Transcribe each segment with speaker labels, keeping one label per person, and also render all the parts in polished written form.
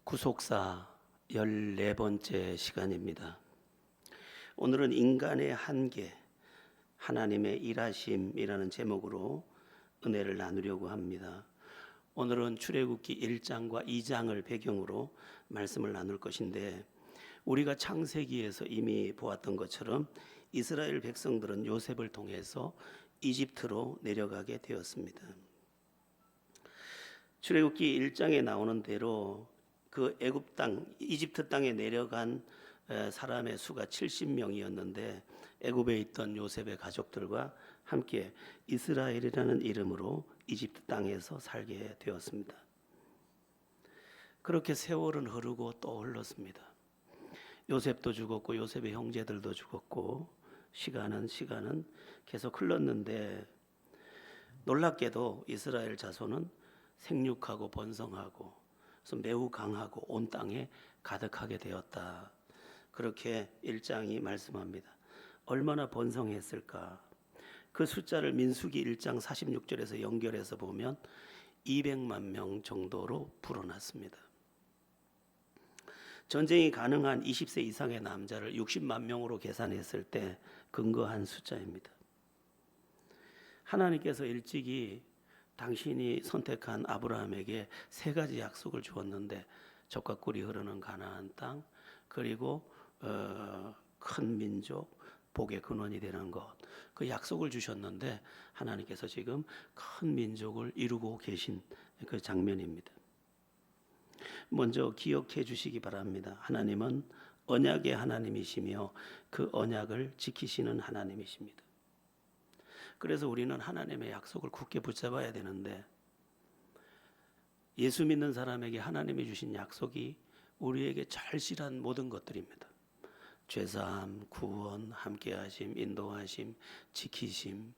Speaker 1: 구속사 14번째 시간입니다. 오늘은 인간의 한계, 하나님의 일하심이라는 제목으로 은혜를 나누려고 합니다. 오늘은 출애굽기 1장과 2장을 배경으로 말씀을 나눌 것인데, 우리가 창세기에서 이미 보았던 것처럼 이스라엘 백성들은 요셉을 통해서 이집트로 내려가게 되었습니다. 출애굽기 1장에 나오는 대로 그 애굽 땅, 이집트 땅에 내려간 사람의 수가 70명이었는데 애굽에 있던 요셉의 가족들과 함께 이스라엘이라는 이름으로 이집트 땅에서 살게 되었습니다. 그렇게 세월은 흐르고 또 흘렀습니다. 요셉도 죽었고 요셉의 형제들도 죽었고 시간은 계속 흘렀는데, 놀랍게도 이스라엘 자손은 생육하고 번성하고 매우 강하고 온 땅에 가득하게 되었다. 그렇게 1장이 말씀합니다. 얼마나 번성했을까? 그 숫자를 민수기 1장 46절에서 연결해서 보면 200만 명 정도로 불어났습니다. 전쟁이 가능한 20세 이상의 남자를 60만 명으로 계산했을 때 근거한 숫자입니다. 하나님께서 일찍이 당신이 선택한 아브라함에게 세 가지 약속을 주었는데, 젖과 꿀이 흐르는 가나안 땅, 그리고 큰 민족, 복의 근원이 되는 것, 그 약속을 주셨는데 하나님께서 지금 큰 민족을 이루고 계신 그 장면입니다. 먼저 기억해 주시기 바랍니다. 하나님은 언약의 하나님이시며 그 언약을 지키시는 하나님이십니다. 그래서 우리는 하나님의 약속을 굳게 붙잡아야 되는데, 예수 믿는 사람에게 하나님이 주신 약속이 우리에게 절실한 모든 것들입니다. 죄사함, 구원, 함께하심, 인도하심, 지키심,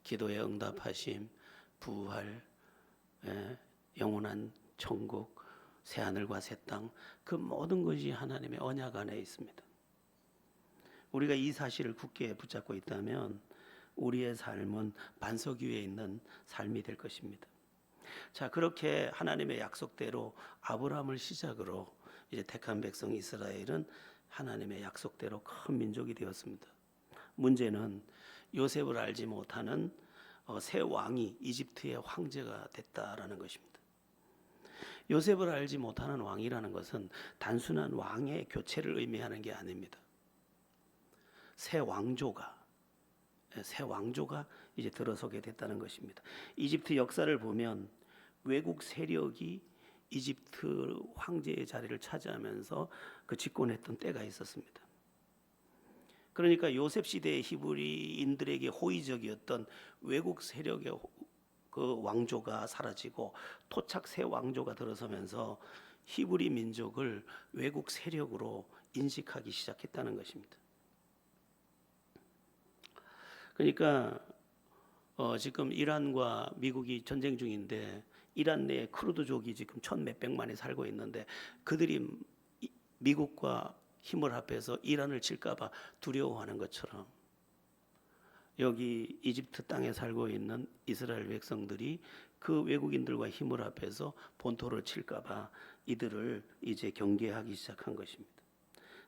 Speaker 1: 기도에 응답하심, 부활, 영원한 천국, 새하늘과 새 땅, 그 모든 것이 하나님의 언약 안에 있습니다. 우리가 이 사실을 굳게 붙잡고 있다면 우리의 삶은 반석 위에 있는 삶이 될 것입니다. 자, 그렇게 하나님의 약속대로 아브라함을 시작으로 이제 택한 백성 이스라엘은 하나님의 약속대로 큰 민족이 되었습니다. 문제는 요셉을 알지 못하는 새 왕이 이집트의 황제가 됐다라는 것입니다. 요셉을 알지 못하는 왕이라는 것은 단순한 왕의 교체를 의미하는 게 아닙니다. 새 왕조가 이제 들어서게 됐다는 것입니다. 이집트 역사를 보면 외국 세력이 이집트 황제의 자리를 차지하면서 그 집권했던 때가 있었습니다. 그러니까 요셉 시대의 히브리인들에게 호의적이었던 외국 세력의 그 왕조가 사라지고 토착 새 왕조가 들어서면서 히브리 민족을 외국 세력으로 인식하기 시작했다는 것입니다. 그러니까 지금 이란과 미국이 전쟁 중인데, 이란 내에 크루드족이 지금 1,000몇백만이 살고 있는데, 그들이 미국과 힘을 합해서 이란을 칠까봐 두려워하는 것처럼, 여기 이집트 땅에 살고 있는 이스라엘 백성들이 그 외국인들과 힘을 합해서 본토를 칠까봐 이들을 이제 경계하기 시작한 것입니다.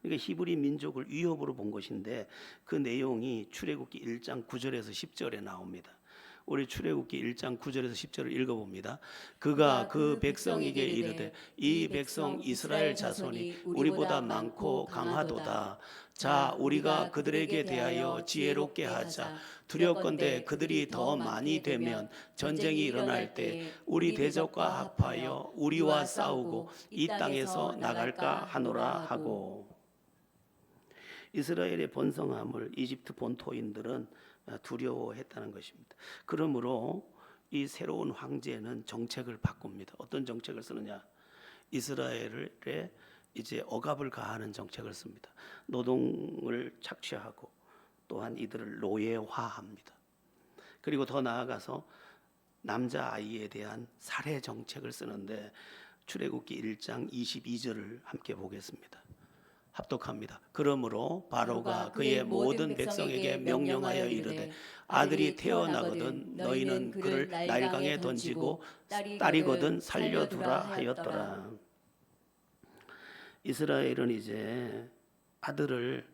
Speaker 1: 그러니까 히브리 민족을 위협으로 본 것인데, 그 내용이 출애굽기 1장 9절에서 10절에 나옵니다. 우리 출애굽기 1장 9절에서 10절을 읽어봅니다. 그가 그 백성에게 이르되 이 백성 이스라엘 자손이 우리보다 많고 강하도다. 자, 우리가 그들에게 대하여 지혜롭게 하자. 두렵건대 그들이 더 많이 되면 전쟁이 일어날 때 우리 대적과 합하여 우리와 싸우고 이 땅에서 나갈까 하노라 하고. 이스라엘의 번성함을 이집트 본토인들은 두려워했다는 것입니다. 그러므로 이 새로운 황제는 정책을 바꿉니다. 어떤 정책을 쓰느냐? 이스라엘에 이제 억압을 가하는 정책을 씁니다. 노동을 착취하고 또한 이들을 노예화합니다. 그리고 더 나아가서 남자아이에 대한 살해 정책을 쓰는데, 출애굽기 1장 22절을 함께 보겠습니다. 합독합니다. 그러므로 바로가 그의 모든 백성에게 명령하여 이르되 아들이 태어나거든 너희는 그를 나일강에 던지고 딸이거든 살려두라 하였더라. 이스라엘은 이제 아들을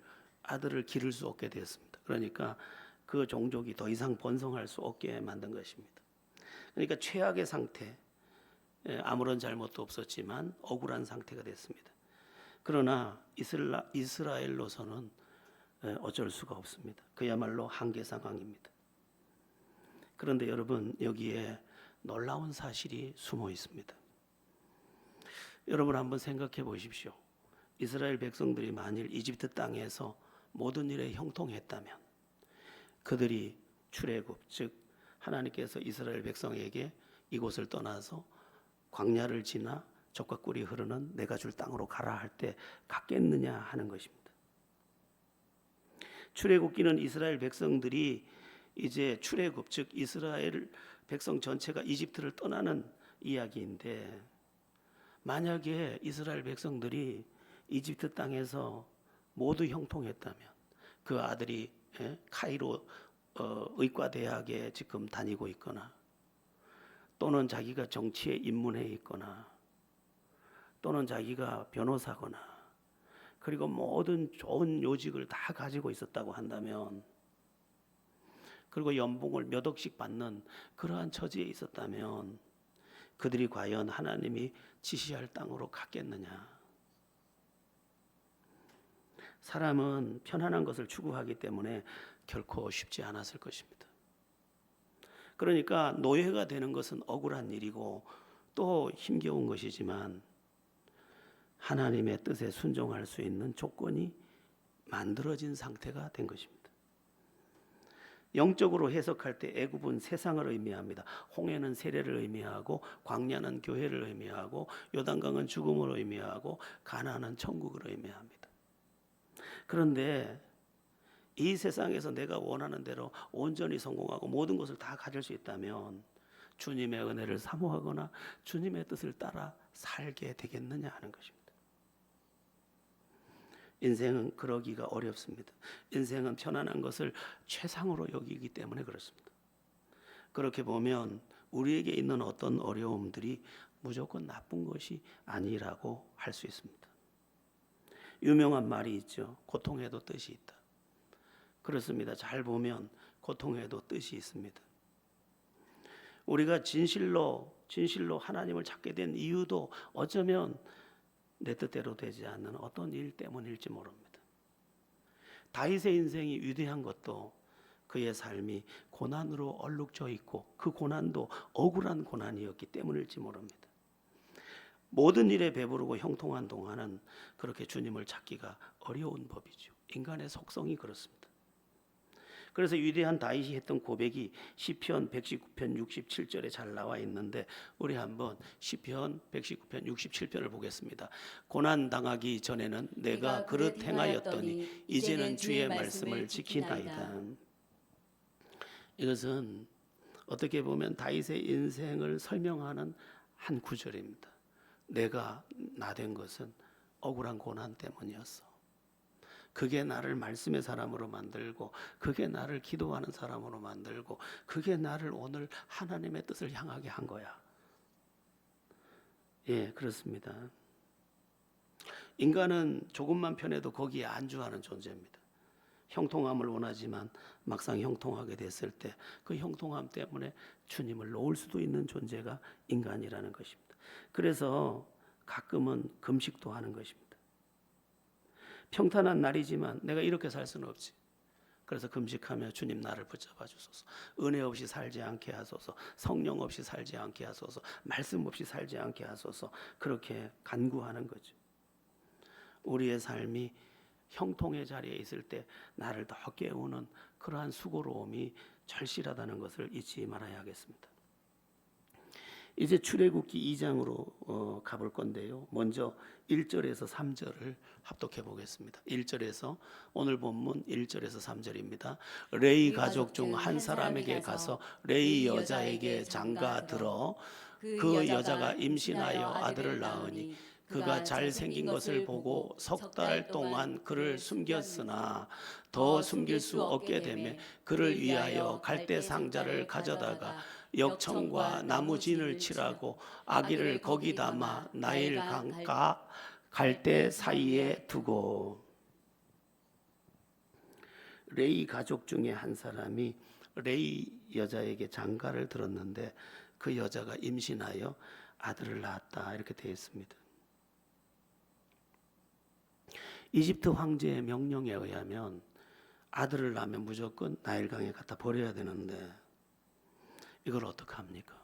Speaker 1: 기를 수 없게 되었습니다. 그러니까 그 종족이 더 이상 번성할 수 없게 만든 것입니다. 그러니까 최악의 상태, 아무런 잘못도 없었지만 억울한 상태가 됐습니다. 그러나 이스라엘로서는 어쩔 수가 없습니다. 그야말로 한계 상황입니다. 그런데 여러분, 여기에 놀라운 사실이 숨어 있습니다. 여러분 한번 생각해 보십시오. 이스라엘 백성들이 만일 이집트 땅에서 모든 일에 형통했다면, 그들이 출애굽, 즉 하나님께서 이스라엘 백성에게 이곳을 떠나서 광야를 지나 젖과 꿀이 흐르는 내가 줄 땅으로 가라 할 때 갔겠느냐 하는 것입니다. 출애굽기는 이스라엘 백성들이 이제 출애굽, 즉 이스라엘 백성 전체가 이집트를 떠나는 이야기인데, 만약에 이스라엘 백성들이 이집트 땅에서 모두 형통했다면, 그 아들이 카이로 의과대학에 지금 다니고 있거나, 또는 자기가 정치에 입문해 있거나, 또는 자기가 변호사거나, 그리고 모든 좋은 요직을 다 가지고 있었다고 한다면, 그리고 연봉을 몇 억씩 받는 그러한 처지에 있었다면, 그들이 과연 하나님이 지시할 땅으로 갔겠느냐? 사람은 편안한 것을 추구하기 때문에 결코 쉽지 않았을 것입니다. 그러니까 노예가 되는 것은 억울한 일이고 또 힘겨운 것이지만, 하나님의 뜻에 순종할 수 있는 조건이 만들어진 상태가 된 것입니다. 영적으로 해석할 때 애굽은 세상을 의미합니다. 홍해는 세례를 의미하고, 광야는 교회를 의미하고, 요단강은 죽음을 의미하고, 가나안은 천국을 의미합니다. 그런데 이 세상에서 내가 원하는 대로 온전히 성공하고 모든 것을 다 가질 수 있다면 주님의 은혜를 사모하거나 주님의 뜻을 따라 살게 되겠느냐 하는 것입니다. 인생은 그러기가 어렵습니다. 인생은 편안한 것을 최상으로 여기기 때문에 그렇습니다. 그렇게 보면 우리에게 있는 어떤 어려움들이 무조건 나쁜 것이 아니라고 할 수 있습니다. 유명한 말이 있죠. 고통에도 뜻이 있다. 그렇습니다. 잘 보면 고통에도 뜻이 있습니다. 우리가 진실로 하나님을 찾게 된 이유도 어쩌면 내 뜻대로 되지 않는 어떤 일 때문일지 모릅니다. 다윗의 인생이 위대한 것도 그의 삶이 고난으로 얼룩져 있고, 그 고난도 억울한 고난이었기 때문일지 모릅니다. 모든 일에 배부르고 형통한 동안은 그렇게 주님을 찾기가 어려운 법이죠. 인간의 속성이 그렇습니다. 그래서 위대한 다윗이 했던 고백이 시편 119편 67절에 잘 나와 있는데, 우리 한번 시편 119편 67편을 보겠습니다. 고난 당하기 전에는 내가 그릇 행하였더니 이제는 주의 말씀을 지키나이다. 이것은 어떻게 보면 다윗의 인생을 설명하는 한 구절입니다. 내가 나된 것은 억울한 고난 때문이었어. 그게 나를 말씀의 사람으로 만들고, 그게 나를 기도하는 사람으로 만들고, 그게 나를 오늘 하나님의 뜻을 향하게 한 거야. 예, 그렇습니다. 인간은 조금만 편해도 거기에 안주하는 존재입니다. 형통함을 원하지만 막상 형통하게 됐을 때 그 형통함 때문에 주님을 놓을 수도 있는 존재가 인간이라는 것입니다. 그래서 가끔은 금식도 하는 것입니다. 평탄한 날이지만 내가 이렇게 살 수는 없지. 그래서 금식하며 주님 나를 붙잡아 주소서. 은혜 없이 살지 않게 하소서. 성령 없이 살지 않게 하소서. 말씀 없이 살지 않게 하소서. 그렇게 간구하는 거죠. 우리의 삶이 형통의 자리에 있을 때 나를 더 깨우는 그러한 수고로움이 절실하다는 것을 잊지 말아야 하겠습니다. 이제 출애굽기 2장으로 가볼 건데요. 먼저 1절에서 3절을 합독해 보겠습니다. 1절에서, 오늘 본문 1절에서 3절입니다. 레위 가족 중 한 사람에게 가서 레위 여자에게 장가 들어 그 여자가 임신하여 아들을 낳으니 그가 잘생긴 것을 보고 석 달 동안 그를 숨겼으나 더 숨길 수 없게 되매 그를 위하여 갈대 상자를 가져다가 역청과 나무진을 칠하고 아기를 거기 담아 나일 강가 갈대 사이에 두고. 레이 가족 중에 한 사람이 레이 여자에게 장가를 들었는데 그 여자가 임신하여 아들을 낳았다, 이렇게 되어 있습니다. 이집트 황제의 명령에 의하면 아들을 낳으면 무조건 나일강에 갖다 버려야 되는데 이걸 어떻게 합니까?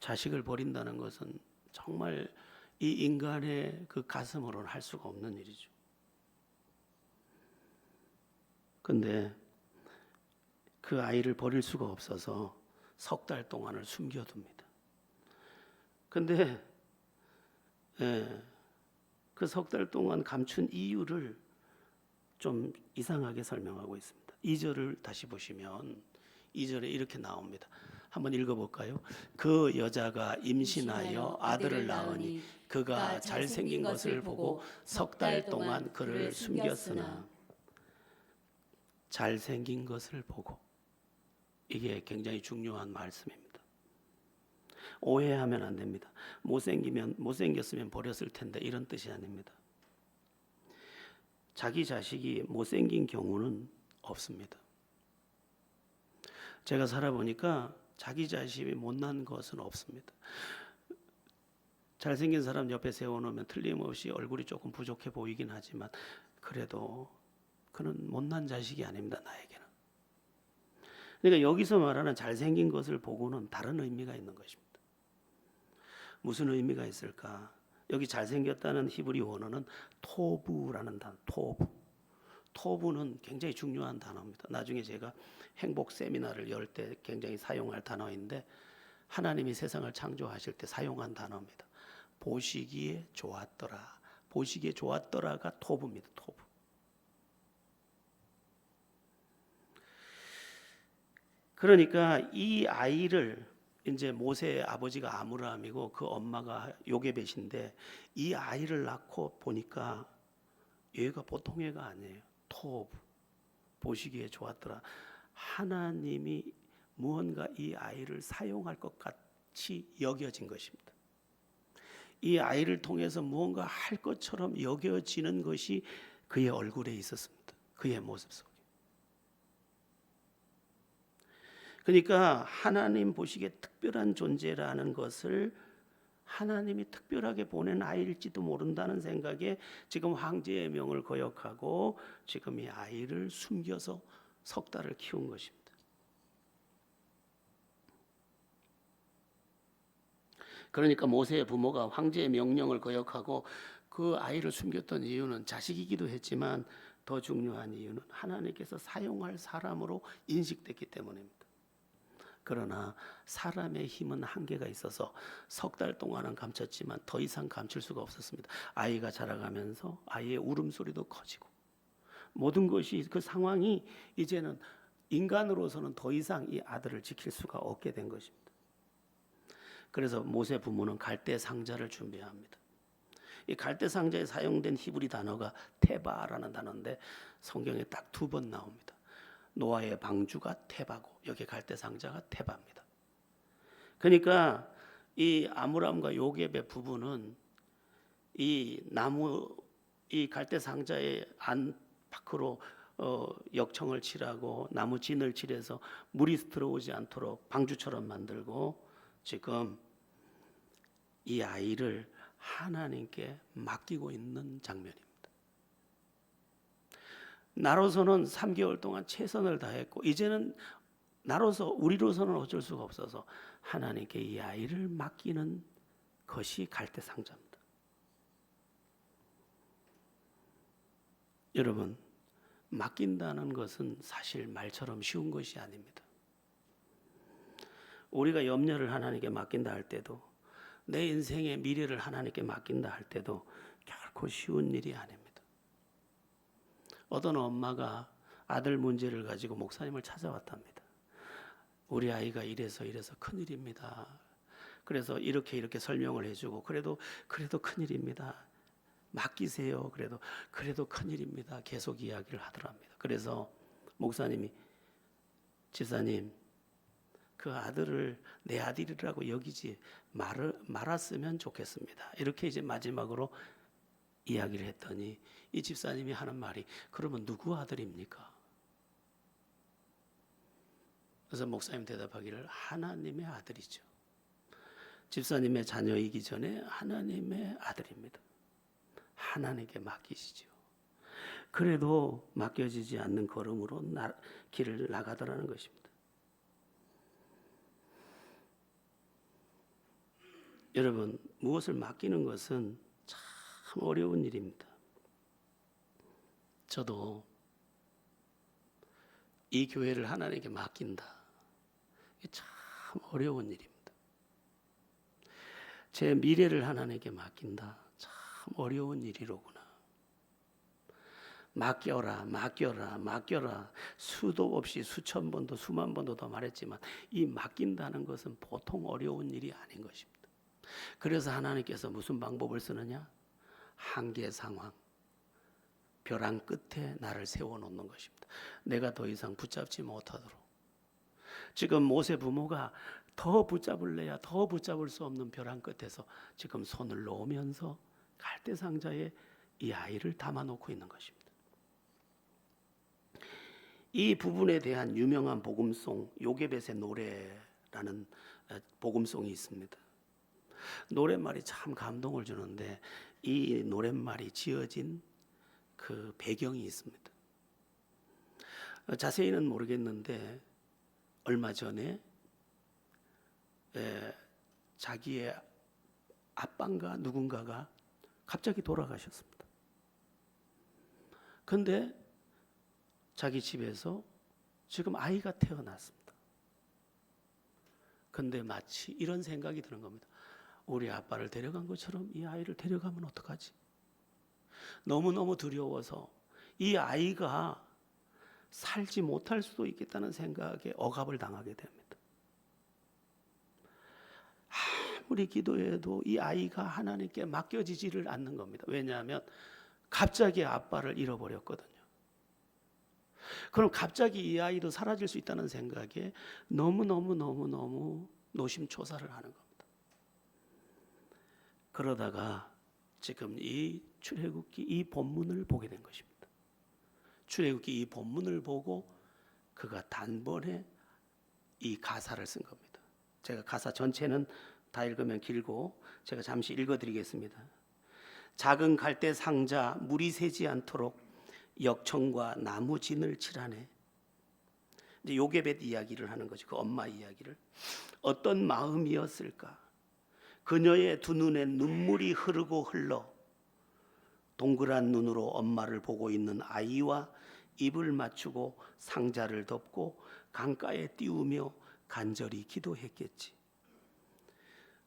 Speaker 1: 자식을 버린다는 것은 정말 이 인간의 그 가슴으로는 할 수가 없는 일이죠. 근데 그 아이를 버릴 수가 없어서 석 달 동안을 숨겨둡니다. 근데 그 석 달 동안 감춘 이유를 좀 이상하게 설명하고 있습니다. 2절을 다시 보시면 2절에 이렇게 나옵니다. 한번 읽어볼까요? 그 여자가 임신하여 아들을 낳으니 그가 잘생긴 것을 보고 석 달 동안 그를 숨겼으나. 잘생긴 것을 보고, 이게 굉장히 중요한 말씀입니다. 오해하면 안 됩니다. 못생겼으면 버렸을 텐데 이런 뜻이 아닙니다. 자기 자식이 못생긴 경우는 없습니다. 제가 살아보니까 자기 자식이 못난 것은 없습니다. 잘생긴 사람 옆에 세워놓으면 틀림없이 얼굴이 조금 부족해 보이긴 하지만 그래도 그는 못난 자식이 아닙니다, 나에게는. 그러니까 여기서 말하는 잘생긴 것을 보고는 다른 의미가 있는 것입니다. 무슨 의미가 있을까? 여기 잘생겼다는 히브리 원어는 토부라는 단어, 토부. 토부는 굉장히 중요한 단어입니다. 나중에 제가 행복 세미나를 열 때 굉장히 사용할 단어인데 하나님이 세상을 창조하실 때 사용한 단어입니다. 보시기에 좋았더라. 보시기에 좋았더라가 토부입니다. 토부. 그러니까 이 아이를 이제 모세의 아버지가 아므람이고 그 엄마가 요게벳인데 이 아이를 낳고 보니까 얘가 보통 애가 아니에요. 토부. 보시기에 좋았더라. 하나님이 무언가 이 아이를 사용할 것 같이 여겨진 것입니다. 이 아이를 통해서 무언가 할 것처럼 여겨지는 것이 그의 얼굴에 있었습니다. 그의 모습 속에. 그러니까 하나님 보시기에 특별한 존재라는 것을 하나님이 특별하게 보낸 아이일지도 모른다는 생각에 지금 황제의 명을 거역하고 지금 이 아이를 숨겨서 석 달을 키운 것입니다. 그러니까 모세의 부모가 황제의 명령을 거역하고 그 아이를 숨겼던 이유는 자식이기도 했지만 더 중요한 이유는 하나님께서 사용할 사람으로 인식됐기 때문입니다. 그러나 사람의 힘은 한계가 있어서 석 달 동안은 감췄지만 더 이상 감출 수가 없었습니다. 아이가 자라가면서 아이의 울음소리도 커지고 모든 것이 그 상황이 이제는 인간으로서는 더 이상 이 아들을 지킬 수가 없게 된 것입니다. 그래서 모세 부모는 갈대 상자를 준비합니다. 이 갈대 상자에 사용된 히브리 단어가 테바라는 단어인데 성경에 딱 2번 나옵니다. 노아의 방주가 테바고 여기 갈대 상자가 테바입니다. 그러니까 이 아므람과 요게벳 부부는 이 나무 이 갈대 상자의 안 밖으로 역청을 칠하고 나무 진을 칠해서 물이 들어오지 않도록 방주처럼 만들고 지금 이 아이를 하나님께 맡기고 있는 장면입니다. 나로서는 3개월 동안 최선을 다했고 이제는 나로서 우리로서는 어쩔 수가 없어서 하나님께 이 아이를 맡기는 것이 갈대 상자입니다. 여러분, 맡긴다는 것은 사실 말처럼 쉬운 것이 아닙니다. 우리가 염려를 하나님께 맡긴다 할 때도 내 인생의 미래를 하나님께 맡긴다 할 때도 결코 쉬운 일이 아닙니다. 어떤 엄마가 아들 문제를 가지고 목사님을 찾아왔답니다. 우리 아이가 이래서 큰일입니다. 그래서 이렇게 설명을 해주고 그래도 큰일입니다. 맡기세요. 그래도 큰일입니다. 계속 이야기를 하더랍니다. 그래서 목사님이 지사님 그 아들을 내 아들이라고 여기지 말았으면 좋겠습니다. 이렇게 이제 마지막으로 이야기를 했더니 이 집사님이 하는 말이, 그러면 누구 아들입니까? 그래서 목사님 대답하기를, 하나님의 아들이죠. 집사님의 자녀이기 전에 하나님의 아들입니다. 하나님께 맡기시죠. 그래도 맡겨지지 않는 걸음으로 길을 나가더라는 것입니다. 여러분, 무엇을 맡기는 것은 참 어려운 일입니다. 저도 이 교회를 하나님께 맡긴다, 이게 참 어려운 일입니다. 제 미래를 하나님께 맡긴다, 참 어려운 일이로구나. 맡겨라, 맡겨라, 맡겨라. 수도 없이 수천 번도 수만 번도 더 말했지만 이 맡긴다는 것은 보통 어려운 일이 아닌 것입니다. 그래서 하나님께서 무슨 방법을 쓰느냐? 한계 상황, 벼랑 끝에 나를 세워놓는 것입니다. 내가 더 이상 붙잡지 못하도록. 지금 모세 부모가 더 붙잡을래야 더 붙잡을 수 없는 벼랑 끝에서 지금 손을 놓으면서 갈대 상자에 이 아이를 담아놓고 있는 것입니다. 이 부분에 대한 유명한 복음송, 요게벳의 노래라는 복음송이 있습니다. 노랫말이 참 감동을 주는데 이 노랫말이 지어진 그 배경이 있습니다. 자세히는 모르겠는데 얼마 전에 자기의 아빠인가 누군가가 갑자기 돌아가셨습니다. 근데 자기 집에서 지금 아이가 태어났습니다. 근데 마치 이런 생각이 드는 겁니다. 우리 아빠를 데려간 것처럼 이 아이를 데려가면 어떡하지? 너무너무 두려워서 이 아이가 살지 못할 수도 있겠다는 생각에 억압을 당하게 됩니다. 아무리 기도해도 이 아이가 하나님께 맡겨지지를 않는 겁니다. 왜냐하면 갑자기 아빠를 잃어버렸거든요. 그럼 갑자기 이 아이도 사라질 수 있다는 생각에 너무 노심초사를 하는 겁니다. 그러다가 지금 이 출애굽기 이 본문을 보게 된 것입니다. 출애굽기 이 본문을 보고 그가 단번에 이 가사를 쓴 겁니다. 제가 가사 전체는 다 읽으면 길고 제가 잠시 읽어드리겠습니다. 작은 갈대 상자 물이 새지 않도록 역청과 나무 진을 칠하네. 이제 요게벳 이야기를 하는 거죠. 그 엄마 이야기를. 어떤 마음이었을까? 그녀의 두 눈에 눈물이 흐르고 흘러 동그란 눈으로 엄마를 보고 있는 아이와 입을 맞추고 상자를 덮고 강가에 띄우며 간절히 기도했겠지.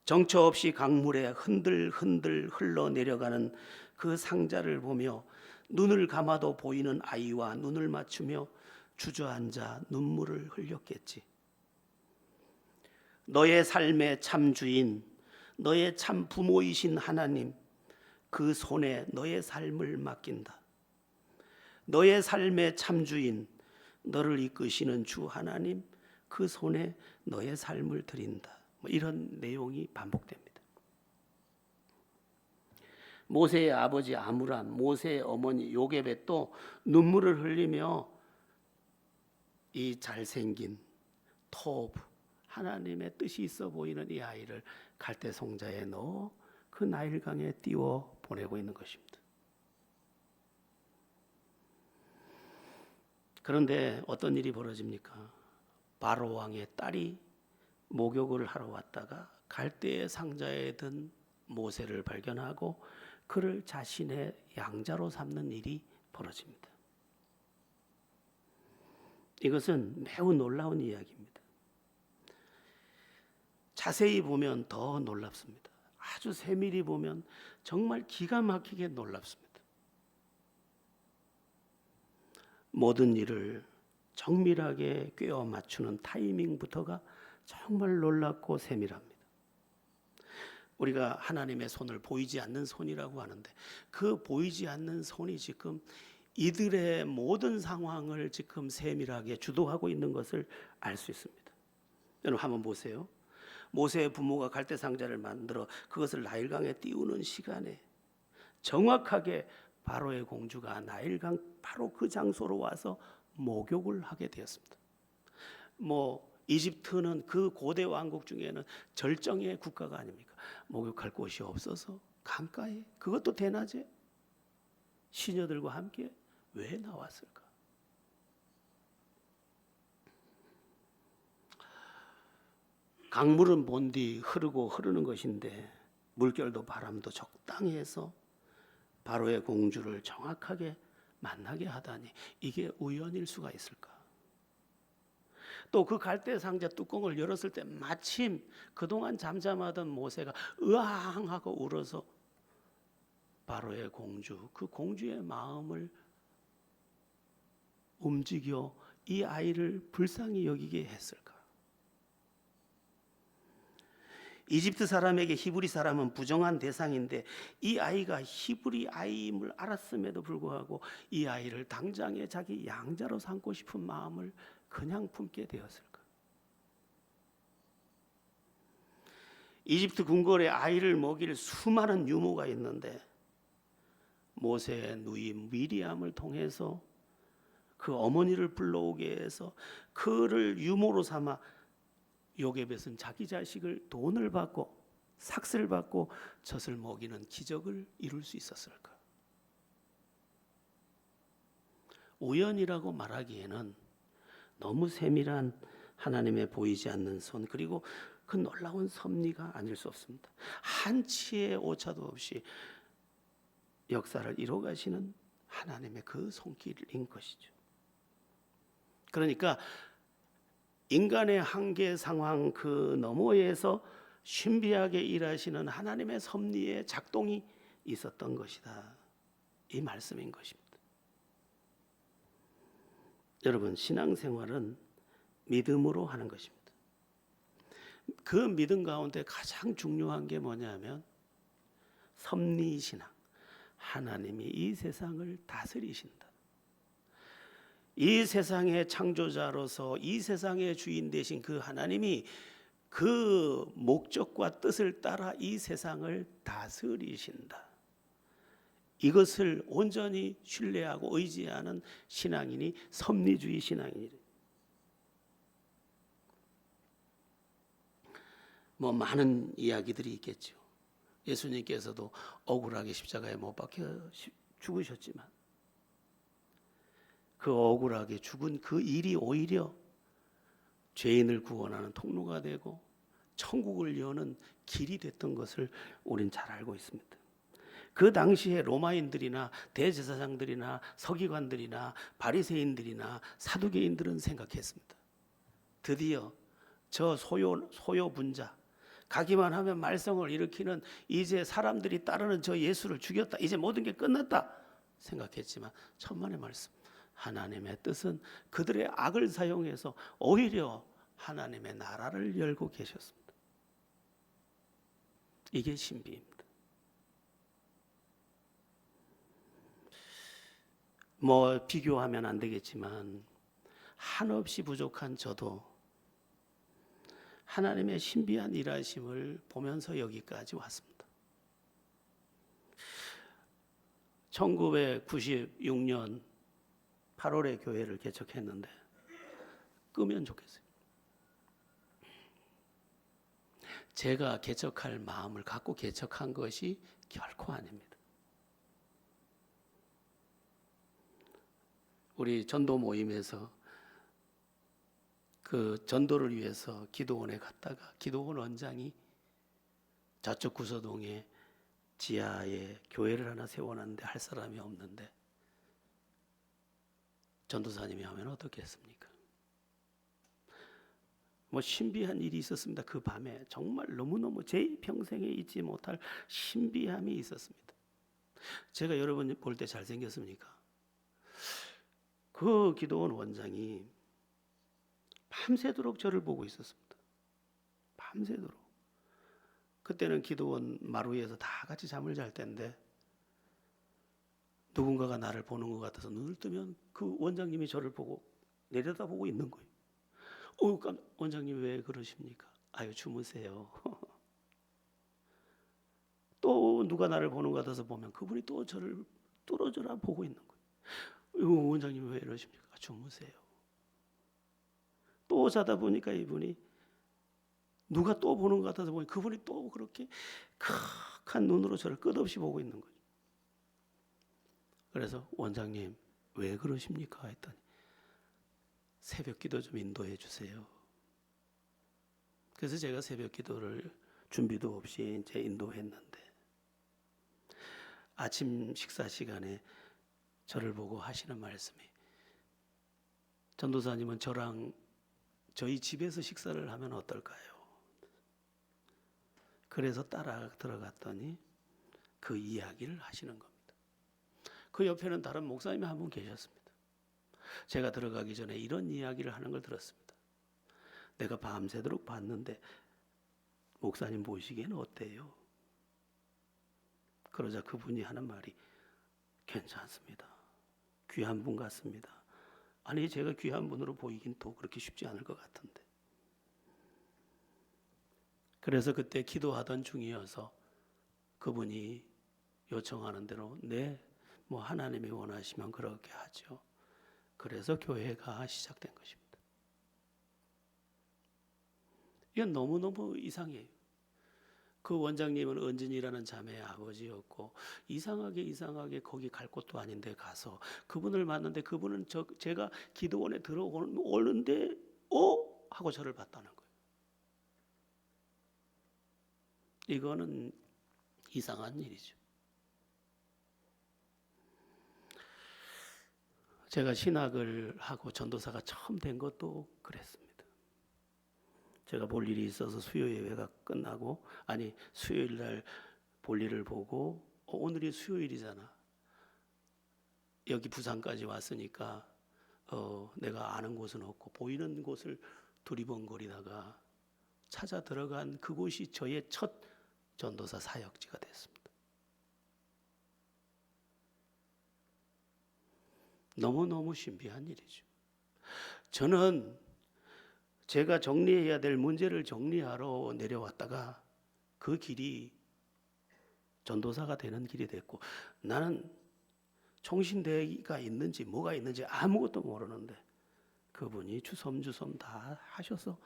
Speaker 1: 정처 없이 강물에 흔들흔들 흘러내려가는 그 상자를 보며 눈을 감아도 보이는 아이와 눈을 맞추며 주저앉아 눈물을 흘렸겠지. 너의 삶의 참 주인, 너의 참 부모이신 하나님, 그 손에 너의 삶을 맡긴다. 너의 삶의 참 주인, 너를 이끄시는 주 하나님, 그 손에 너의 삶을 드린다. 이런 내용이 반복됩니다. 모세의 아버지 아므람, 모세의 어머니 요게벳도 눈물을 흘리며 이 잘생긴 토브, 하나님의 뜻이 있어 보이는 이 아이를 갈대 송자에 넣어 그 나일강에 띄워 보내고 있는 것입니다. 그런데 어떤 일이 벌어집니까? 바로 왕의 딸이 목욕을 하러 왔다가 갈대의 상자에 든 모세를 발견하고 그를 자신의 양자로 삼는 일이 벌어집니다. 이것은 매우 놀라운 이야기입니다. 자세히 보면 더 놀랍습니다. 아주 세밀히 보면 정말 기가 막히게 놀랍습니다. 모든 일을 정밀하게 꿰어 맞추는 타이밍부터가 정말 놀랍고 세밀합니다. 우리가 하나님의 손을 보이지 않는 손이라고 하는데 그 보이지 않는 손이 지금 이들의 모든 상황을 지금 세밀하게 주도하고 있는 것을 알 수 있습니다. 여러분 한번 보세요. 모세의 부모가 갈대 상자를 만들어 그것을 나일강에 띄우는 시간에 정확하게 바로의 공주가 나일강 바로 그 장소로 와서 목욕을 하게 되었습니다. 이집트는 그 고대 왕국 중에는 절정의 국가가 아닙니까? 목욕할 곳이 없어서 강가에, 그것도 대낮에 시녀들과 함께 왜 나왔을까? 강물은 본디 흐르는 것인데 물결도 바람도 적당히 해서 바로의 공주를 정확하게 만나게 하다니 이게 우연일 수가 있을까? 또 그 갈대 상자 뚜껑을 열었을 때 마침 그동안 잠잠하던 모세가 으앙 하고 울어서 바로의 공주, 그 공주의 마음을 움직여 이 아이를 불쌍히 여기게 했을까? 이집트 사람에게 히브리 사람은 부정한 대상인데 이 아이가 히브리 아이임을 알았음에도 불구하고 이 아이를 당장에 자기 양자로 삼고 싶은 마음을 그냥 품게 되었을까? 이집트 궁궐에 아이를 먹일 수많은 유모가 있는데 모세의 누이 미리암을 통해서 그 어머니를 불러오게 해서 그를 유모로 삼아 요게벳은 자기 자식을 돈을 받고 삭슬 받고 젖을 먹이는 기적을 이룰 수 있었을까? 우연이라고 말하기에는 너무 세밀한 하나님의 보이지 않는 손, 그리고 그 놀라운 섭리가 아닐 수 없습니다. 한치의 오차도 없이 역사를 이뤄가시는 하나님의 그 손길인 것이죠. 그러니까 인간의 한계 상황 그 너머에서 신비하게 일하시는 하나님의 섭리의 작동이 있었던 것이다, 이 말씀인 것입니다. 여러분, 신앙생활은 믿음으로 하는 것입니다. 그 믿음 가운데 가장 중요한 게 뭐냐면 섭리신앙, 하나님이 이 세상을 다스리신다. 이 세상의 창조자로서 이 세상의 주인 되신 그 하나님이 그 목적과 뜻을 따라 이 세상을 다스리신다. 이것을 온전히 신뢰하고 의지하는 신앙인이 섭리주의 신앙이래. 많은 이야기들이 있겠죠. 예수님께서도 억울하게 십자가에 못 박혀 죽으셨지만 그 억울하게 죽은 그 일이 오히려 죄인을 구원하는 통로가 되고 천국을 여는 길이 됐던 것을 우린 잘 알고 있습니다. 그 당시에 로마인들이나 대제사장들이나 서기관들이나 바리새인들이나 사두개인들은 생각했습니다. 드디어 저 소요 분자, 가기만 하면 말썽을 일으키는 이제 사람들이 따르는 저 예수를 죽였다, 이제 모든 게 끝났다 생각했지만 천만의 말씀, 하나님의 뜻은 그들의 악을 사용해서 오히려 하나님의 나라를 열고 계셨습니다. 이게 신비입니다. 비교하면 안 되겠지만 한없이 부족한 저도 하나님의 신비한 일하심을 보면서 여기까지 왔습니다. 1996년 8월에 교회를 개척했는데 끄면 좋겠어요. 제가 개척할 마음을 갖고 개척한 것이 결코 아닙니다. 우리 전도 모임에서 그 전도를 위해서 기도원에 갔다가 기도원 원장이 저쪽 구서동에 지하에 교회를 하나 세워놨는데 할 사람이 없는데 전도사님이 하면 어떻겠습니까? 신비한 일이 있었습니다. 그 밤에 정말 너무너무 제 평생에 잊지 못할 신비함이 있었습니다. 제가 여러분 볼 때 잘생겼습니까? 그 기도원 원장이 밤새도록 저를 보고 있었습니다. 밤새도록. 그때는 기도원 마루에서 다 같이 잠을 잘 때인데 누군가가 나를 보는 것 같아서 눈을 뜨면 그 원장님이 저를 보고 내려다보고 있는 거예요. 원장님 왜 그러십니까? 아유 주무세요. 또 누가 나를 보는 것 같아서 보면 그분이 또 저를 뚫어져라 보고 있는 거예요. 원장님 왜 이러십니까? 주무세요. 또 자다 보니까 이분이 누가 또 보는 것 같아서 보니 그분이 또 그렇게 큰 눈으로 저를 끝없이 보고 있는 거예요. 그래서 원장님 왜 그러십니까? 했더니 새벽 기도 좀 인도해 주세요. 그래서 제가 새벽 기도를 준비도 없이 이제 인도했는데 아침 식사 시간에 저를 보고 하시는 말씀이 전도사님은 저랑 저희 집에서 식사를 하면 어떨까요? 그래서 따라 들어갔더니 그 이야기를 하시는 겁니다. 그 옆에는 다른 목사님이 한 분 계셨습니다. 제가 들어가기 전에 이런 이야기를 하는 걸 들었습니다. 내가 밤새도록 봤는데 목사님 보시기에는 어때요? 그러자 그분이 하는 말이 괜찮습니다. 귀한 분 같습니다. 아니 제가 귀한 분으로 보이긴 또 그렇게 쉽지 않을 것 같은데. 그래서 그때 기도하던 중이어서 그분이 요청하는 대로 네, 뭐 하나님이 원하시면 그렇게 하죠. 그래서 교회가 시작된 것입니다. 이건 너무너무 이상해요. 그 원장님은 은진이라는 자매의 아버지였고 이상하게 거기 갈 곳도 아닌데 가서 그분을 만났는데 그분은 제가 기도원에 들어오는데 하고 저를 봤다는 거예요. 이거는 이상한 일이죠. 제가 신학을 하고 전도사가 처음 된 것도 그랬습니다. 제가 볼 일이 있어서 수요 예배가 끝나고 수요일 날 볼일을 보고 오늘이 수요일이잖아. 여기 부산까지 왔으니까 내가 아는 곳은 없고 보이는 곳을 두리번거리다가 찾아 들어간 그곳이 저의 첫 전도사 사역지가 됐습니다. 너무너무 신비한 일이죠. 저는 제가 정리해야 될 문제를 정리하러 내려왔다가 그 길이 전도사가 되는 길이 됐고 나는 총신대가 있는지 뭐가 있는지 아무것도 모르는데 그분이 주섬주섬 다 하셔서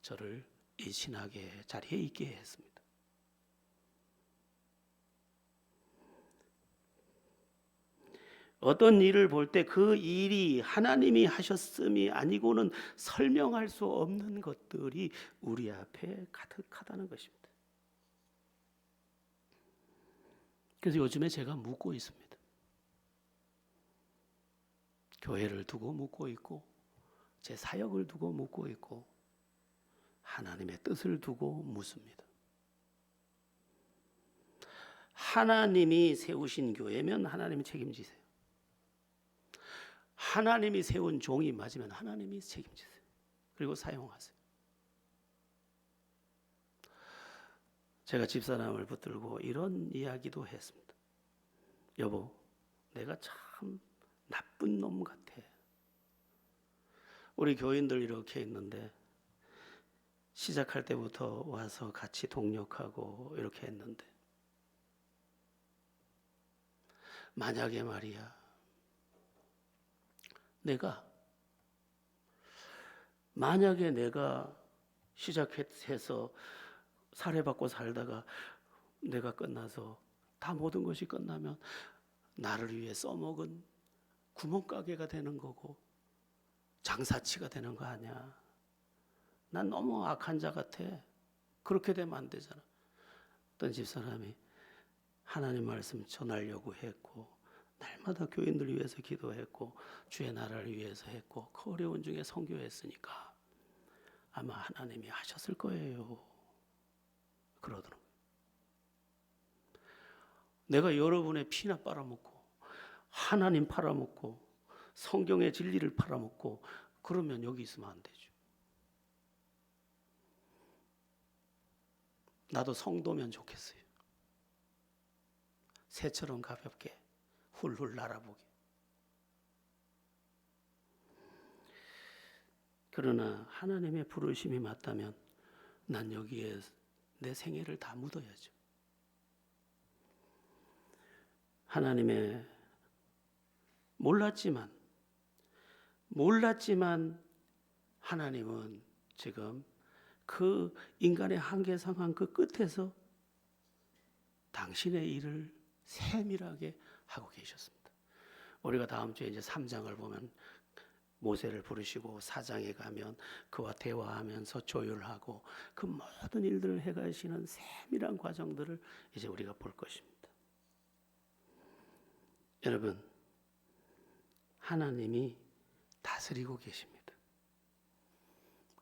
Speaker 1: 저를 이 신학의 자리에 있게 했습니다. 어떤 일을 볼 때 그 일이 하나님이 하셨음이 아니고는 설명할 수 없는 것들이 우리 앞에 가득하다는 것입니다. 그래서 요즘에 제가 묻고 있습니다. 교회를 두고 묻고 있고 제 사역을 두고 묻고 있고 하나님의 뜻을 두고 묻습니다. 하나님이 세우신 교회면 하나님이 책임지세요. 하나님이 세운 종이 맞으면 하나님이 책임지세요. 그리고 사용하세요. 제가 집사람을 붙들고 이런 이야기도 했습니다. 여보, 내가 참 나쁜 놈 같아. 우리 교인들 이렇게 있는데 시작할 때부터 와서 같이 동력하고 이렇게 했는데 만약에 말이야 내가 시작해서 살해받고 살다가 내가 끝나서 다 모든 것이 끝나면 나를 위해 써먹은 구멍가게가 되는 거고 장사치가 되는 거 아니야. 난 너무 악한 자 같아. 그렇게 되면 안 되잖아. 어떤 집사람이 하나님 말씀 전하려고 했고 날마다 교인들 위해서 기도했고 주의 나라를 위해서 했고 그 어려운 중에 선교했으니까 아마 하나님이 하셨을 거예요. 그러더라고요. 내가 여러분의 피나 빨아먹고 하나님 팔아먹고 성경의 진리를 팔아먹고 그러면 여기 있으면 안 되죠. 나도 성도면 좋겠어요. 새처럼 가볍게 훌훌 날아보게. 그러나 하나님의 부르심이 맞다면 난 여기에 내 생애를 다 묻어야죠. 하나님의 몰랐지만 하나님은 지금 그 인간의 한계 상황 그 끝에서 당신의 일을 세밀하게 하고 계셨습니다. 우리가 다음 주에 이제 3장을 보면 모세를 부르시고 4장에 가면 그와 대화하면서 조율하고 그 모든 일들을 해가시는 세밀한 과정들을 이제 우리가 볼 것입니다. 여러분, 하나님이 다스리고 계십니다.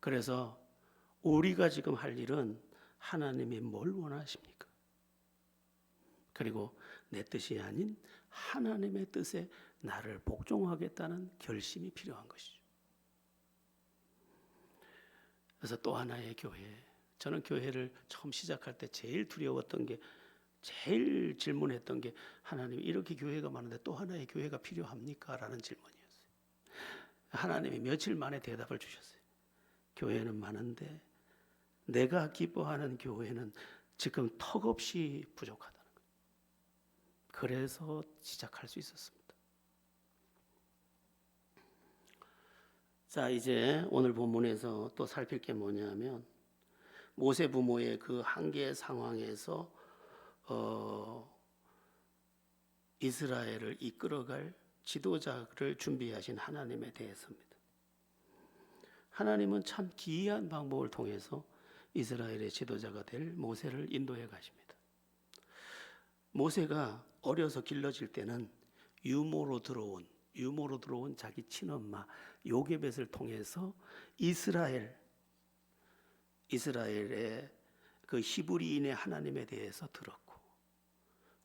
Speaker 1: 그래서 우리가 지금 할 일은 하나님이 뭘 원하십니까? 그리고 내 뜻이 아닌 하나님의 뜻에 나를 복종하겠다는 결심이 필요한 것이죠. 그래서 또 하나의 교회, 저는 교회를 처음 시작할 때 제일 두려웠던 게, 제일 질문했던 게, 하나님 이렇게 교회가 많은데 또 하나의 교회가 필요합니까? 라는 질문이었어요. 하나님이 며칠 만에 대답을 주셨어요. 교회는 많은데 내가 기뻐하는 교회는 지금 턱없이 부족하다는 거예요. 그래서 시작할 수 있었습니다. 자, 이제 오늘 본문에서 또 살필 게 뭐냐면 모세 부모의 그 한계 상황에서 이스라엘을 이끌어갈 지도자를 준비하신 하나님에 대해서입니다. 하나님은 참 기이한 방법을 통해서 이스라엘의 지도자가 될 모세를 인도해 가십니다. 모세가 어려서 길러질 때는 유모로 들어온 자기 친엄마 요게벳을 통해서 이스라엘의 그 히브리인의 하나님에 대해서 들었고,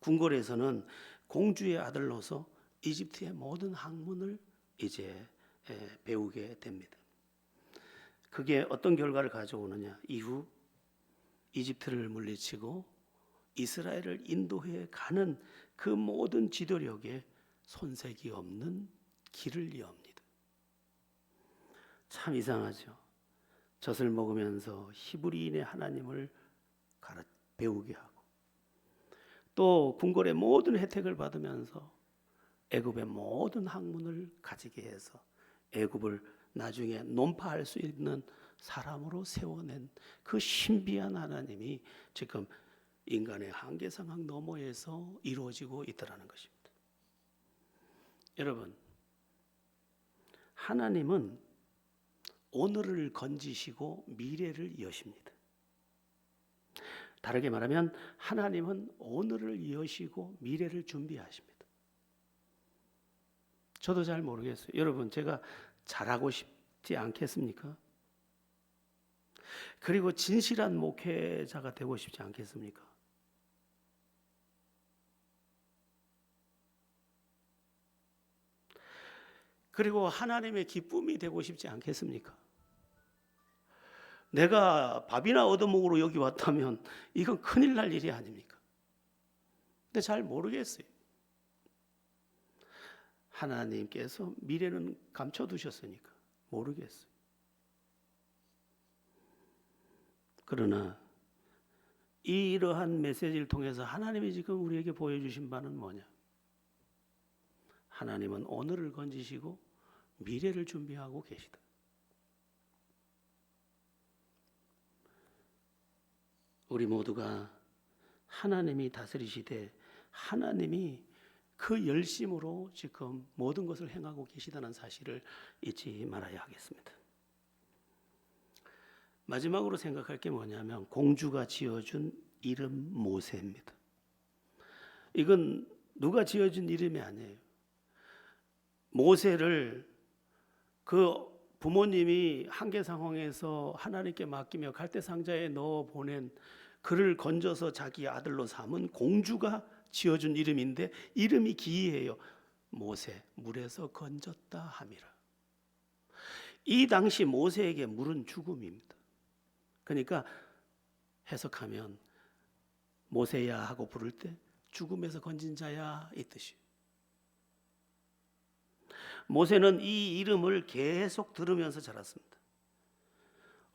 Speaker 1: 궁궐에서는 공주의 아들로서 이집트의 모든 학문을 이제 배우게 됩니다. 그게 어떤 결과를 가져오느냐? 이후 이집트를 물리치고 이스라엘을 인도해 가는 그 모든 지도력에 손색이 없는 길을 이어옵니다. 참 이상하죠. 젖을 먹으면서 히브리인의 하나님을 배우게 하고, 또 궁궐의 모든 혜택을 받으면서 애굽의 모든 학문을 가지게 해서 애굽을 나중에 논파할 수 있는 사람으로 세워낸 그 신비한 하나님이 지금 인간의 한계 상황 너머에서 이루어지고 있다는 것입니다. 여러분, 하나님은 오늘을 건지시고 미래를 여십니다. 다르게 말하면 하나님은 오늘을 여시고 미래를 준비하십니다. 저도 잘 모르겠어요. 여러분, 제가 잘하고 싶지 않겠습니까? 그리고 진실한 목회자가 되고 싶지 않겠습니까? 그리고 하나님의 기쁨이 되고 싶지 않겠습니까? 내가 밥이나 얻어먹으러 여기 왔다면 이건 큰일 날 일이 아닙니까? 근데 잘 모르겠어요. 하나님께서 미래는 감춰두셨으니까 모르겠어요. 그러나 이러한 메시지를 통해서 하나님이 지금 우리에게 보여주신 바는 뭐냐? 하나님은 오늘을 건지시고 미래를 준비하고 계시다. 우리 모두가 하나님이 다스리시되 하나님이 그 열심으로 지금 모든 것을 행하고 계시다는 사실을 잊지 말아야 하겠습니다. 마지막으로 생각할 게 뭐냐면 공주가 지어준 이름 모세입니다. 이건 누가 지어준 이름이 아니에요. 모세를 그 부모님이 한계 상황에서 하나님께 맡기며 갈대상자에 넣어 보낸 그를 건져서 자기 아들로 삼은 공주가 지어준 이름인데 이름이 기이해요. 모세, 물에서 건졌다 함이라. 이 당시 모세에게 물은 죽음입니다. 그러니까 해석하면 모세야 하고 부를 때 죽음에서 건진 자야 이 뜻이에요. 모세는 이 이름을 계속 들으면서 자랐습니다.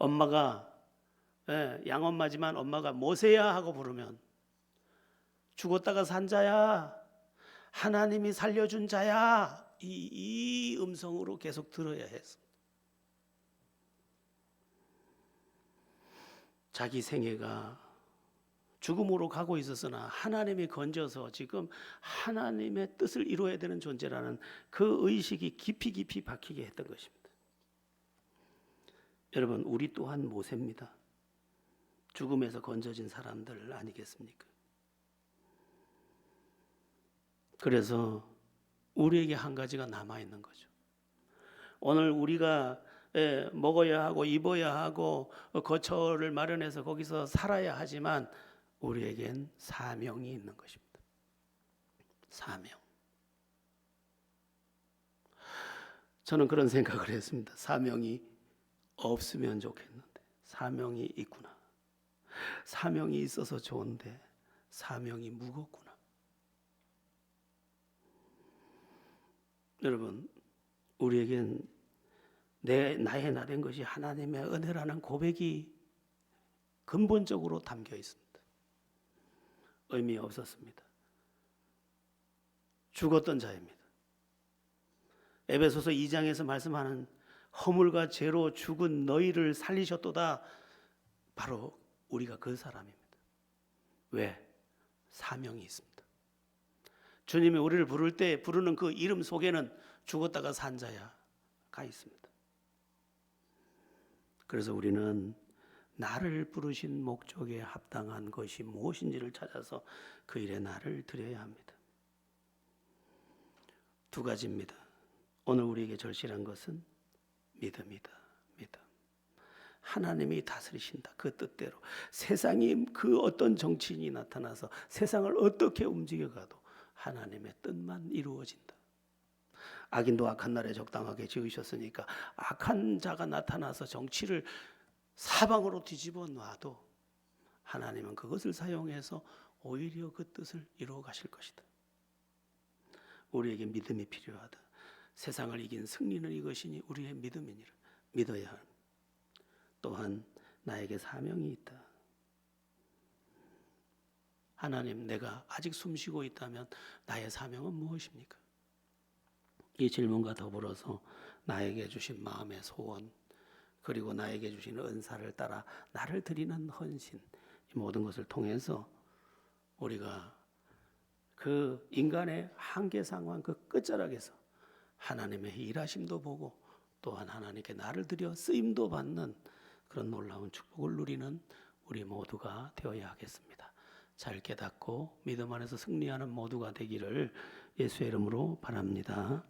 Speaker 1: 엄마가 양엄마지만 엄마가 모세야 하고 부르면 죽었다가 산 자야, 하나님이 살려준 자야, 이 음성으로 계속 들어야 했습니다. 자기 생애가 죽음으로 가고 있었으나 하나님이 건져서 지금 하나님의 뜻을 이루어야 되는 존재라는 그 의식이 깊이 박히게 했던 것입니다. 여러분, 우리 또한 모세입니다. 죽음에서 건져진 사람들 아니겠습니까? 그래서 우리에게 한 가지가 남아있는 거죠. 오늘 우리가 먹어야 하고 입어야 하고 거처를 마련해서 거기서 살아야 하지만 우리에겐 사명이 있는 것입니다. 사명. 저는 그런 생각을 했습니다. 사명이 없으면 좋겠는데 사명이 있구나. 사명이 있어서 좋은데 사명이 무겁구나. 여러분, 우리에겐 나의 나된 것이 하나님의 은혜라는 고백이 근본적으로 담겨 있습니다. 의미 없었습니다. 죽었던 자입니다. 에베소서 2장에서 말씀하는 허물과 죄로 죽은 너희를 살리셨도다. 바로 우리가 그 사람입니다. 왜? 사명이 있습니다. 주님이 우리를 부를 때 부르는 그 이름 속에는 죽었다가 산 자야가 있습니다. 그래서 우리는 나를 부르신 목적에 합당한 것이 무엇인지를 찾아서 그 일에 나를 드려야 합니다. 두 가지입니다. 오늘 우리에게 절실한 것은 믿음이다. 믿음. 하나님이 다스리신다. 그 뜻대로. 세상이 그 어떤 정치인이 나타나서 세상을 어떻게 움직여가도 하나님의 뜻만 이루어진다. 악인도 악한 날에 적당하게 지으셨으니까 악한 자가 나타나서 정치를 사방으로 뒤집어 놔도 하나님은 그것을 사용해서 오히려 그 뜻을 이루어 가실 것이다. 우리에게 믿음이 필요하다. 세상을 이긴 승리는 이것이니 우리의 믿음이니라. 믿어야 합니다. 또한 나에게 사명이 있다. 하나님, 내가 아직 숨쉬고 있다면 나의 사명은 무엇입니까? 이 질문과 더불어서 나에게 주신 마음의 소원, 그리고 나에게 주신 은사를 따라 나를 드리는 헌신, 이 모든 것을 통해서 우리가 그 인간의 한계 상황 그 끝자락에서 하나님의 일하심도 보고 또한 하나님께 나를 드려 쓰임도 받는 그런 놀라운 축복을 누리는 우리 모두가 되어야 하겠습니다. 잘 깨닫고 믿음 안에서 승리하는 모두가 되기를 예수의 이름으로 바랍니다.